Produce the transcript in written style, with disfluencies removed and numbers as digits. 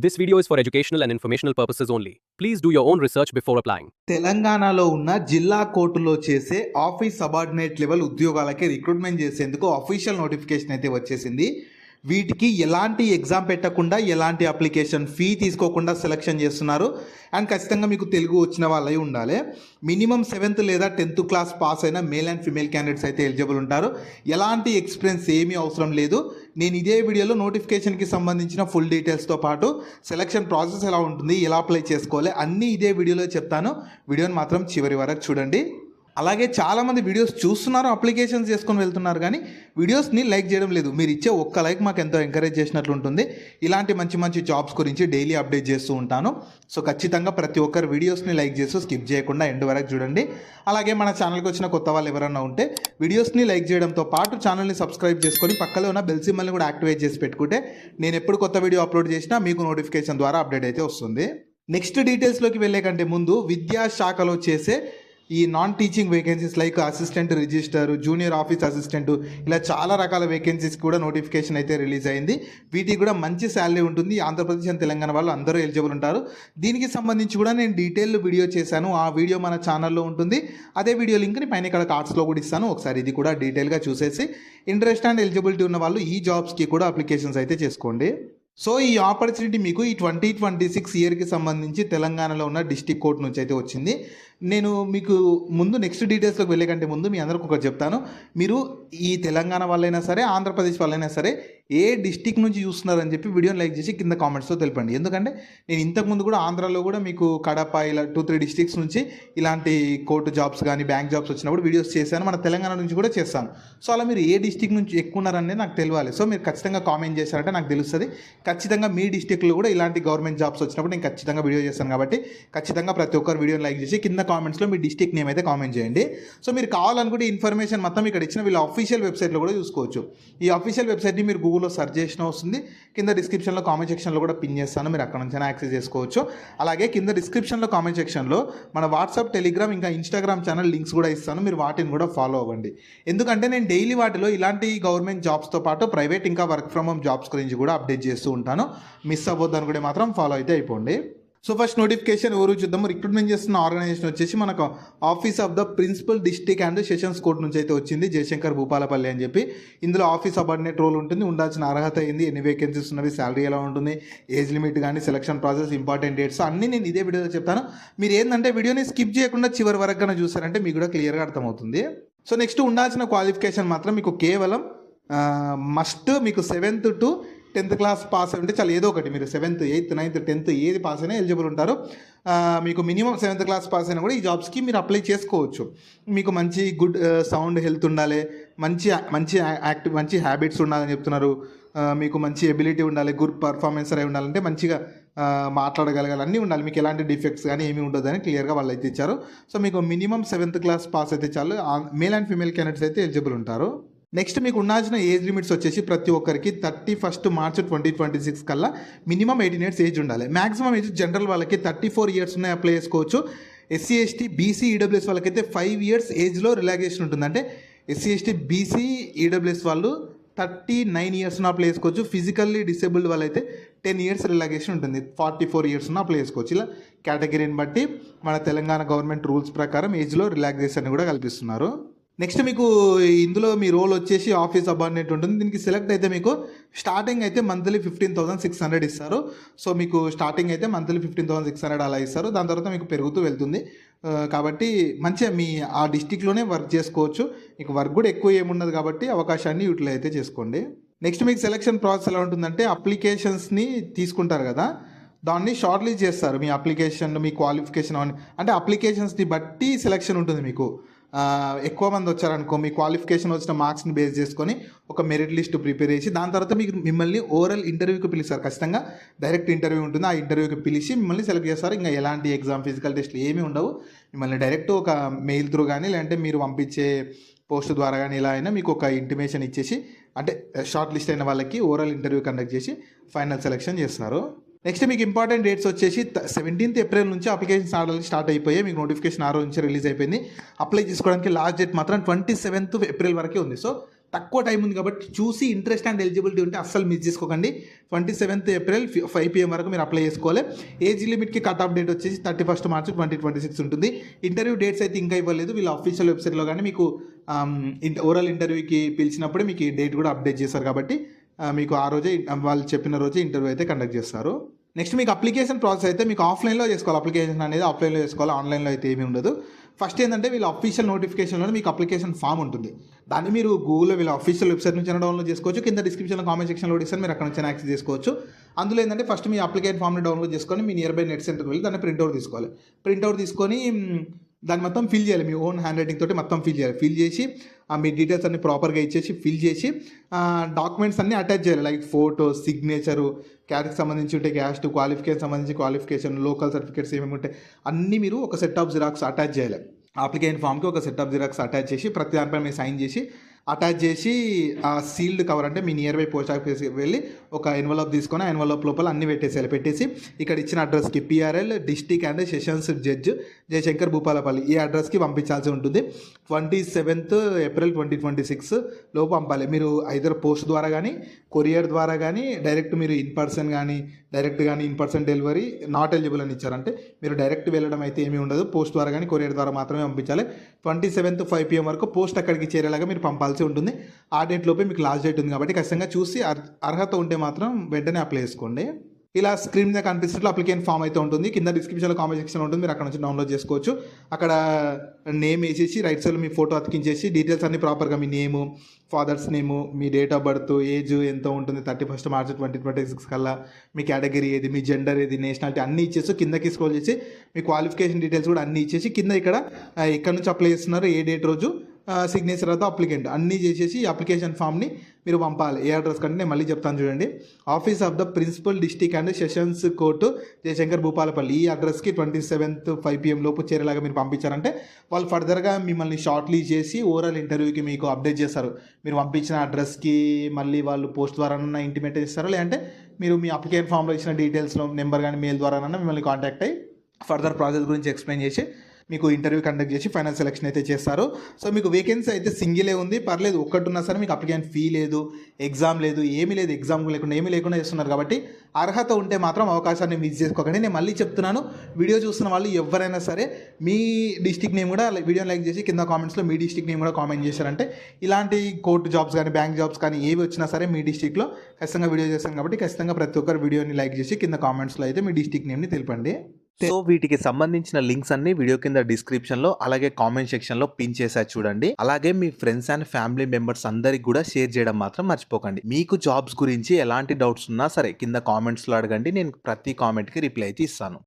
This video is for educational and informational purposes only. Please do your own research before applying. తెలంగాణలో ఉన్న జిల్లా కోర్టులో చేసే office subordinate level ఉద్యోగాలకి recruitment చేసేందుకు అఫీషియల్ నోటిఫికేషన్ అయితే వచ్చేసింది. వీటికి ఎలాంటి ఎగ్జామ్ పెట్టకుండా, ఎలాంటి అప్లికేషన్ ఫీ తీసుకోకుండా సెలెక్షన్ చేస్తున్నారు. అండ్ ఖచ్చితంగా మీకు తెలుగు వచ్చిన వాళ్ళై ఉండాలి. మినిమం 7th లేదా 10th క్లాస్ పాస్ అయిన మేల్ అండ్ ఫిమేల్ క్యాండిడేట్స్ అయితే ఎలిజిబుల్ ఉంటారు. ఎలాంటి ఎక్స్పీరియన్స్ ఏమీ అవసరం లేదు. నేను ఇదే వీడియోలో నోటిఫికేషన్కి సంబంధించిన ఫుల్ డీటెయిల్స్తో పాటు సెలక్షన్ ప్రాసెస్ ఎలా ఉంటుంది, ఎలా అప్లై చేసుకోవాలి అన్నీ ఇదే వీడియోలో చెప్తాను. వీడియోని మాత్రం చివరి వరకు చూడండి. అలాగే చాలామంది వీడియోస్ చూస్తున్నారు, అప్లికేషన్స్ చేసుకొని వెళ్తున్నారు, కానీ వీడియోస్ని లైక్ చేయడం లేదు. మీరు ఇచ్చే ఒక్క లైక్ మాకు ఎంతో ఎంకరేజ్ చేసినట్లు ఉంటుంది. ఇలాంటి మంచి మంచి జాబ్స్ గురించి డైలీ అప్డేట్ చేస్తూ ఉంటాను. సో ఖచ్చితంగా ప్రతి ఒక్కరు వీడియోస్ని లైక్ చేస్తూ స్కిప్ చేయకుండా ఎండ్ వరకు చూడండి. అలాగే మన ఛానల్కి వచ్చిన కొత్త వాళ్ళు ఎవరైనా ఉంటే వీడియోస్ని లైక్ చేయడంతో పాటు ఛానల్ని సబ్స్క్రైబ్ చేసుకొని పక్కలో ఉన్న బెల్ సింబల్ని కూడా యాక్టివేట్ చేసి పెట్టుకుంటే నేను ఎప్పుడు కొత్త వీడియో అప్లోడ్ చేసినా మీకు నోటిఫికేషన్ ద్వారా అప్డేట్ అయితే వస్తుంది. నెక్స్ట్ డీటెయిల్స్లోకి వెళ్ళే కంటే ముందు విద్యాశాఖలో చేసే ఈ non teaching vacancies like assistant register, junior office assistant, ఇలా చాలా రకాల వేకెన్సీస్ కూడా నోటిఫికేషన్ అయితే రిలీజ్ అయింది. వీటికి కూడా మంచి శాలరీ ఉంటుంది. ఆంధ్రప్రదేశ్ అండ్ తెలంగాణ వాళ్ళు అందరూ ఎలిజిబుల్ ఉంటారు. దీనికి సంబంధించి కూడా నేను డీటెయిల్ వీడియో చేశాను. ఆ వీడియో మన ఛానల్లో ఉంటుంది. అదే వీడియో లింక్ని పైన ఇక్కడ కార్డ్స్లో కూడా ఇస్తాను. ఒకసారి ఇది కూడా డీటెయిల్గా చూసేసి ఇంట్రెస్ట్ అండ్ ఎలిజిబిలిటీ ఉన్న వాళ్ళు ఈ జాబ్స్కి కూడా అప్లికేషన్స్ అయితే చేసుకోండి. సో ఈ ఆపర్చునిటీ మీకు ఈ 2026 ఇయర్కి సంబంధించి తెలంగాణలో ఉన్న డిస్ట్రిక్ట్ కోర్ట్ నుంచి అయితే వచ్చింది. నేను మీకు ముందు నెక్స్ట్ డీటెయిల్స్లోకి వెళ్ళే కంటే ముందు మీ అందరికీ ఒకటి చెప్తాను. మీరు ఈ తెలంగాణ వాళ్ళైనా సరే, ఆంధ్రప్రదేశ్ వాళ్ళైనా సరే ఏ డిస్టిక్ నుంచి చూస్తున్నారని చెప్పి వీడియోని లైక్ చేసి కింద కామెంట్స్లో తెలపండి. ఎందుకంటే నేను ఇంతకుముందు కూడా ఆంధ్రాలో కూడా మీకు కడప ఇలా 2-3 డిస్ట్రిక్ట్స్ నుంచి ఇలాంటి కోర్టు జాబ్స్ కానీ బ్యాంక్ జాబ్స్ వచ్చినప్పుడు వీడియోస్ చేశాను. మన తెలంగాణ నుంచి కూడా చేస్తాను. సో అలా మీరు ఏ డిస్టిక్ నుంచి ఎక్కువ ఉన్నారనేది నాకు తెలియాలి. సో మీరు ఖచ్చితంగా కామెంట్ చేశారంటే నాకు తెలుస్తుంది. ఖచ్చితంగా మీ డిస్టిక్లో కూడా ఇలాంటి గవర్నమెంట్ జాబ్స్ వచ్చినప్పుడు నేను ఖచ్చితంగా వీడియో చేస్తాను. కాబట్టి ఖచ్చితంగా ప్రతి ఒక్కరు వీడియోని లైక్ చేసి కింద కామెంట్స్లో మీ డిస్ట్రిక్ట్ నేమ్ అయితే కామెంట్ చేయండి. సో మీరు కావాలనుకుంటే ఇన్ఫర్మేషన్ మొత్తం ఇక్కడ ఇచ్చిన వీళ్ళ అఫీషియల్ వెబ్సైట్లో కూడా చూసుకోవచ్చు. ఈ అఫీషియల్ వెబ్సైట్ని మీరు గూగుల్లో సెర్చ్ చేసిన వస్తుంది. కింద డిస్క్రిప్షన్లో కామెంట్ సెక్షన్లో కూడా పిన్ చేస్తాను, మీరు అక్కడ నుంచి యాక్సెస్ చేసుకోవచ్చు. అలాగే కింద డిస్క్రిప్షన్లో కామెంట్ సెక్షన్లో మన వాట్సాప్, టెలిగ్రామ్ ఇంకా ఇన్స్టాగ్రామ్ ఛానల్ లింక్స్ కూడా ఇస్తాను. మీరు వాటిని కూడా ఫాలో అవ్వండి. ఎందుకంటే నేను డైలీ వాటిలో ఇలాంటి గవర్నమెంట్ జాబ్స్తో పాటు ప్రైవేట్ ఇంకా వర్క్ ఫ్రమ్ హోమ్ జాబ్స్ గురించి కూడా అప్డేట్ చేస్తూ ఉంటాను. మిస్ అవ్వద్దు అనుకుంటే మాత్రం ఫాలో అయితే అయిపోండి. సో ఫస్ట్ నోటిఫికేషన్ ఎవరు చూద్దాము. రిక్రూట్మెంట్ చేస్తున్న ఆర్గనైజేషన్ వచ్చేసి మనకు office of the principal district and sessions court నుంచి అయితే వచ్చింది, జయశంకర్ భూపాలపల్లి అని చెప్పి. ఇందులో ఆఫీస్ సబార్డినేట్ రోల్ ఉంటుంది. ఉండాల్సిన అర్హత ఏంది, ఎన్ని వేకెన్సీస్ ఉన్నవి, శాలరీ ఎలా ఉంటుంది, ఏజ్ లిమిట్ కానీ, సెలక్షన్ ప్రాసెస్, ఇంపార్టెంట్ డేట్స్ అన్నీ నేను ఇదే వీడియోలో చెప్తాను. మీరు ఏంటంటే వీడియోని స్కిప్ చేయకుండా చివరి వరకు కన్నా చూసారంటే మీకు కూడా క్లియర్గా అర్థమవుతుంది. సో నెక్స్ట్ ఉండాల్సిన క్వాలిఫికేషన్ మాత్రం మీకు కేవలం మస్ట్ మీకు 7th to 10th class pass అంటే చాలా ఏదో ఒకటి మీరు 7th, 8th, 9th, 10th ఏది పాస్ అయినా ఎలిజిబుల్ ఉంటారు. మీకు మినిమం 7th క్లాస్ పాస్ అయినా కూడా ఈ జాబ్స్కి మీరు అప్లై చేసుకోవచ్చు. మీకు మంచి గుడ్ సౌండ్ హెల్త్ ఉండాలి, మంచి హ్యాబిట్స్ ఉండాలని చెప్తున్నారు. మీకు మంచి ఎబిలిటీ ఉండాలి, గుడ్ పర్ఫార్మెన్స్ అయి ఉండాలంటే మంచిగా మాట్లాడగలగాలి, అన్నీ ఉండాలి. మీకు ఎలాంటి డిఫెక్ట్స్ కానీ ఏమీ ఉండదని క్లియర్గా వాళ్ళు అయితే ఇచ్చారు. సో మీకు మినిమం 7th క్లాస్ పాస్ అయితే చాలు. మేల్ అండ్ ఫీమేల్ క్యాండిడేట్స్ అయితే ఎలిజిబుల్ ఉంటారు. నెక్స్ట్ మీకు ఉండాల్సిన ఏజ్ లిమిట్స్ వచ్చేసి ప్రతి ఒక్కరికి 31st March 2026 కల్లా మినిమం 18 years ఏజ్ ఉండాలి. మ్యాక్సిమం ఏజ్ జనరల్ వాళ్ళకి 34 years ఉన్నాయి, అప్లై చేసుకోవచ్చు. SC, ST, BC, EWS వాళ్ళకైతే 5 years ఏజ్లో రిలాక్సేషన్ ఉంటుంది. అంటే SC, ST, BC, EWS వాళ్ళు 39 years అప్లై చేసుకోవచ్చు. ఫిజికల్లీ డిసేబుల్డ్ వాళ్ళైతే 10 years రిలాక్సేషన్ ఉంటుంది. 44 years అప్లై చేసుకోవచ్చు. ఇలా కేటగిరీని బట్టి మన తెలంగాణ గవర్నమెంట్ రూల్స్ ప్రకారం ఏజ్లో రిలాక్సేషన్ కూడా కల్పిస్తున్నారు. నెక్స్ట్ మీకు ఇందులో మీ రోల్ వచ్చేసి ఆఫీస్ సబార్డినేట్ ఉంటుంది. దీనికి సెలెక్ట్ అయితే మీకు స్టార్టింగ్ అయితే మంత్లీ 15,600 ఇస్తారు. సో మీకు స్టార్టింగ్ అయితే మంత్లీ 15,600 అలా ఇస్తారు. దాని తర్వాత మీకు పెరుగుతూ వెళ్తుంది. కాబట్టి మంచిగా మీ ఆ డిస్టిక్లోనే వర్క్ చేసుకోవచ్చు. మీకు వర్క్ కూడా ఎక్కువ ఏముండదు కాబట్టి అవకాశాన్ని యూటిలైజ్ అయితే చేసుకోండి. నెక్స్ట్ మీకు సెలక్షన్ ప్రాసెస్ ఎలా ఉంటుందంటే అప్లికేషన్స్ని తీసుకుంటారు కదా, దాన్ని షార్ట్ లిస్ట్ చేస్తారు. మీ అప్లికేషన్, మీ క్వాలిఫికేషన్ అంటే అప్లికేషన్స్ని బట్టి సెలక్షన్ ఉంటుంది. మీకు ఎక్కువ మంది వచ్చారనుకో, మీ క్వాలిఫికేషన్ వచ్చిన మార్క్స్ని బేస్ చేసుకొని ఒక మెరిట్ లిస్ట్ ప్రిపేర్ చేసి దాని తర్వాత మిమ్మల్ని ఓవరాల్ ఇంటర్వ్యూకి పిలుస్తారు. ఖచ్చితంగా డైరెక్ట్ ఇంటర్వ్యూ ఉంటుంది. ఆ ఇంటర్వ్యూకి పిలిచి మిమ్మల్ని సెలెక్ట్ చేస్తారు. ఇంకా ఎలాంటి ఎగ్జామ్, ఫిజికల్ టెస్ట్లు ఏమీ ఉండవు. మిమ్మల్ని డైరెక్ట్ ఒక మెయిల్ త్రూ కానీ లేదంటే మీరు పంపించే పోస్ట్ ద్వారా కానీ ఇలా అయినా మీకు ఒక ఇంటిమేషన్ ఇచ్చేసి అంటే షార్ట్ లిస్ట్ అయిన వాళ్ళకి ఓవరాల్ ఇంటర్వ్యూ కండక్ట్ చేసి ఫైనల్ సెలెక్షన్ చేస్తున్నారు. నెక్స్ట్ మీకు ఇంపార్టెంట్ డేట్స్ వచ్చేసి 17th April నుంచి అప్లికేషన్ స్టార్ట్ అయిపోయాయి. మీకు నోటిఫికేషన్ ఆ రోజు నుంచి రిలీజ్ అయిపోయింది. అప్లై చేసుకోవడానికి లాస్ట్ డేట్ మాత్రం 27th April వరకే ఉంది. సో తక్కువ టైం ఉంది కాబట్టి చూసి ఇంట్రెస్ట్ అండ్ ఎలిజిబిలిటీ ఉంటే అస్సలు మిస్ చేసుకోకండి. 27th ఏప్రిల్ 5 PM వరకు మీరు అప్లై చేసుకోవాలి. ఏజ్ లిమిట్కి కట్ ఆఫ్ డేట్ వచ్చేసి 31st March 2026 ఉంటుంది. ఇంటర్వ్యూ డేట్స్ అయితే ఇంకా ఇవ్వలేదు. వీళ్ళ అఫీషియల్ వెబ్సైట్లో కానీ మీకు ఓరల్ ఇంటర్వ్యూకి పిలిచినప్పుడు మీకు ఈ డేట్ కూడా అప్డేట్ చేస్తారు కాబట్టి మీకు ఆ రోజే వాళ్ళు చెప్పిన రోజే ఇంటర్వ్యూ అయితే కండక్ట్ చేస్తారు. నెక్స్ట్ మీకు అప్లికేషన్ ప్రాసెస్ అయితే మీకు ఆఫ్లైన్లో చేసుకోవాలి. అప్లికేషన్ అనేది ఆఫ్లైన్లో చేసుకోవాలి, ఆన్లైన్లో అయితే ఏమీ ఉండదు. ఫస్ట్ ఏంటంటే వీళ్ళ అఫీషియల్ నోటిఫికేషన్లో మీకు అప్లికేషన్ ఫామ్ ఉంటుంది. దాన్ని మీరు గూగుల్లో వీళ్ళ అఫీషియల్ వెబ్సైట్ నుంచి డౌన్లోడ్ చేసుకోవచ్చు. కింద డిస్క్రిప్షన్లో కామెంట్ సెక్షన్లో ఇస్తాను, మీరు అక్కడ నుంచి యాక్సెస్ చేసుకోవచ్చు. అందులో ఏంటంటే ఫస్ట్ మీ అప్లికేషన్ ఫామ్ని డౌన్లోడ్ చేసుకొని మీ నియర్ బై నెట్ సెంటర్కి వెళ్ళి దాన్ని ప్రింట్అవుట్ తీసుకోవాలి. ప్రింట్అవుట్ తీసుకొని దాన్ని మొత్తం ఫిల్ చేయాలి. మీ ఓన్ హ్యాండ్ రైటింగ్ తోటి మొత్తం ఫిల్ చేయాలి. ఫిల్ చేసి మీ డీటెయిల్స్ అన్ని ప్రాపర్గా ఇచ్చేసి ఫిల్ చేసి డాక్యుమెంట్స్ అన్నీ అటాచ్ చేయాలి. లైక్ ఫోటో, సిగ్నేచరు, క్యాస్ట్కి సంబంధించి ఉంటే క్యాస్ట్, క్వాలిఫికేషన్ సంబంధించి క్వాలిఫికేషన్, లోకల్ సర్టిఫికేట్స్ ఏమేమి ఉంటాయి అన్నీ మీరు ఒక సెట్ ఆఫ్ జిరాక్స్ అటాచ్ చేయాలి. అప్లికేషన్ ఫామ్కి ఒక సెట్ ఆఫ్ జిరాక్స్ అటాచ్ చేసి ప్రతి దానిపై మీరు సైన్ చేసి అటాచ్ చేసి ఆ సీల్డ్ కవర్ అంటే మీ నియర్ బై పోస్ట్ ఆఫీస్కి వెళ్ళి ఒక ఎన్వలప్ తీసుకొని ఆ ఎన్వలప్ లోపల అన్ని పెట్టేసేయాలి. పెట్టేసి ఇక్కడ ఇచ్చిన అడ్రస్కి PRL district and sessions judge Jayashankar Bhupalpally ఈ అడ్రస్కి పంపించాల్సి ఉంటుంది. 27th ఏప్రిల్ 2026 లోపు పంపాలి. మీరు ఐదర్ పోస్ట్ ద్వారా కానీ కొరియర్ ద్వారా కానీ డైరెక్ట్ మీరు ఇన్ పర్సన్ కానీ డైరెక్ట్ కానీ in person delivery not eligible అని ఇచ్చారంటే మీరు డైరెక్ట్ వెళ్ళడం అయితే ఏమీ ఉండదు. పోస్ట్ ద్వారా కానీ కొరియర్ ద్వారా మాత్రమే పంపించాలి. 27th 5 PM వరకు పోస్ట్ అక్కడికి చేరేలాగా మీరు పంపాల్సి ఉంటుంది. ఆ డేట్ లోపే మీకు లాస్ట్ డేట్ ఉంది కాబట్టి ఖచ్చితంగా చూసి అర్హత ఉంటే మాత్రం వెంటనే అప్లై చేసుకోండి. ఇలా స్క్రీన్ మీద కనిపిస్తున్నట్లు అప్లికేషన్ ఫామ్ అయితే ఉంటుంది. కింద డిస్క్రిప్షన్లో కామెంట్ సెక్షన్ ఉంటుంది, మీరు అక్కడ నుంచి డౌన్లోడ్ చేసుకోవచ్చు. అక్కడ నేమ్ వేసేసి రైట్ సైడ్లో మీ ఫోటో అతికించేసి డీటెయిల్స్ అన్ని ప్రాపర్గా మీ నేము, ఫాదర్స్ నేము, మీ డేట్ ఆఫ్ బర్త్, ఏజ్ ఎంత ఉంటుంది 31st March 2026 కల్లా, మీ కేటగిరీ ఏది, మీ జెండర్ ఏది, నేషనాలిటీ అన్నీ ఇచ్చేసి కిందకి స్క్రోల్ చేసి మీ క్వాలిఫికేషన్ డీటెయిల్స్ కూడా అన్నీ ఇచ్చేసి కింద ఇక్కడ నుంచి అప్లై చేస్తున్నారు, ఏ డేట్ రోజు, సిగ్నేచర్ తర్వాత అప్లికెంట్ అన్నీ చేసేసి అప్లికేషన్ ఫామ్ని మీరు పంపాలి. ఏ అడ్రస్ కంటే నేను మళ్ళీ చెప్తాను చూడండి. Office of the principal district and sessions court Jayashankar Bhupalpally ఈ అడ్రస్కి 27th 5 PM లోపు చేరేలాగా మీరు పంపించారంటే వాళ్ళు ఫర్దర్గా మిమ్మల్ని షార్ట్ లిస్ట్ చేసి ఓవరాల్ ఇంటర్వ్యూకి మీకు అప్డేట్ చేస్తారు. మీరు పంపించిన అడ్రస్కి మళ్ళీ వాళ్ళు పోస్ట్ ద్వారా ఇంటిమేట్ చేస్తారు, లేదంటే మీరు మీ అప్లికేషన్ ఫామ్లో ఇచ్చిన డీటెయిల్స్లో నెంబర్ కానీ మెయిల్ ద్వారా మిమ్మల్ని కాంటాక్ట్ అయ్యి ఫర్దర్ ప్రాసెస్ గురించి ఎక్స్ప్లెయిన్ చేసి మీకు ఇంటర్వ్యూ కండక్ట్ చేసి ఫైనల్ సెలెక్షన్ అయితే చేస్తారు. సో మీకు వేకెన్సీ అయితే సింగిలే ఉంది, పర్లేదు ఒక్కటి ఉన్నా సరే మీకు అప్లికేషన్ ఫీ లేదు, ఎగ్జామ్ లేదు, ఏమీ లేదు, ఎగ్జామ్ లేకుండా ఏమీ లేకుండా చేస్తున్నారు కాబట్టి అర్హత ఉంటే మాత్రం అవకాశాన్ని మిస్ చేసుకోకండి. నేను మళ్ళీ చెప్తున్నాను, వీడియో చూస్తున్న వాళ్ళు ఎవరైనా సరే మీ డిస్ట్రిక్ట్ నేమ్ కూడా వీడియోని లైక్ చేసి కింద కామెంట్స్లో మీ డిస్ట్రిక్ట్ నేమ్ కూడా కామెంట్ చేశారంటే ఇలాంటి కోర్టు జాబ్స్ కానీ బ్యాంక్ జాబ్స్ కానీ ఏవి వచ్చినా సరే మీ డిస్ట్రిక్ట్లో ఖచ్చితంగా వీడియో చేస్తాను కాబట్టి ఖచ్చితంగా ప్రతి ఒక్కరు వీడియోని లైక్ చేసి కింద కామెంట్స్లో అయితే మీ డిస్ట్రిక్ట్ నేమ్ని తెలపండి. సో వీటికి సంబంధించిన లింక్స్ అన్ని వీడియో కింద డిస్క్రిప్షన్ లో అలాగే కామెంట్ సెక్షన్ లో పిన్ చేసా చూడండి. అలాగే మీ ఫ్రెండ్స్ అండ్ ఫ్యామిలీ మెంబర్స్ అందరికి కూడా షేర్ చేయడం మాత్రం మర్చిపోకండి. మీకు జాబ్స్ గురించి ఎలాంటి డౌట్స్ ఉన్నా సరే కింద కామెంట్స్ లో అడగండి, నేను ప్రతి కామెంట్ కి రిప్లై అయితే ఇస్తాను.